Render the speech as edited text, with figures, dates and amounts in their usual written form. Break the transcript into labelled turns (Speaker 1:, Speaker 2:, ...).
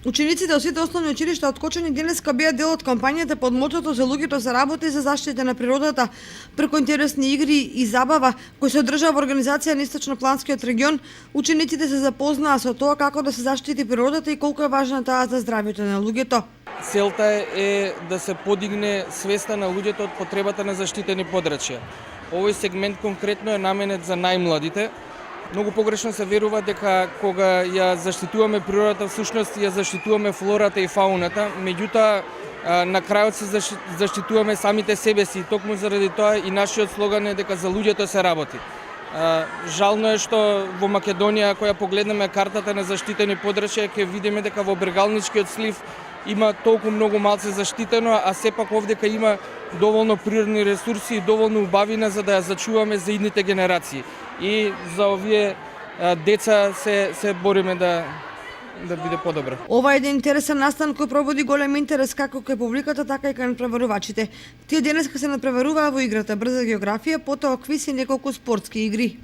Speaker 1: Учениците од сите основни училишта од Кочани денеска беа дел од кампањата под мотото за луѓето се работи за заштита на природата преку интересни игри и забава кои се одржаа во организација на Источнопланскиот регион. Учениците се запознаа со тоа како да се заштити природата и колку е важна таа за здравјето на луѓето.
Speaker 2: Целта е да се подигне свеста на луѓето од потребата на заштитени подрачја. Овој сегмент конкретно е наменет за најмладите. Многу погрешно се верува дека кога ја заштитуваме природата, всушност ја заштитуваме флората и фауната, меѓутоа на крајот се заштитуваме самите себе си. Токму заради тоа и нашиот слоган е дека за луѓето се работи. Жално е што во Македонија, ако ја погледнеме картата на заштитени подрачја, ќе видиме дека во Бергалничкиот слив има толку многу малце заштитено, а сепак овдека има доволно природни ресурси и доволно убавина за да ја зачуваме за идните генерации. И за овие деца се бориме да биде подобро.
Speaker 1: Ова е еден интересен настан кој пробуди голем интерес како кај публиката, така и кај надпреварувачите. Тие денеска се надпреваруваа во играта брза географија, потоа квиз и неколку спортски игри.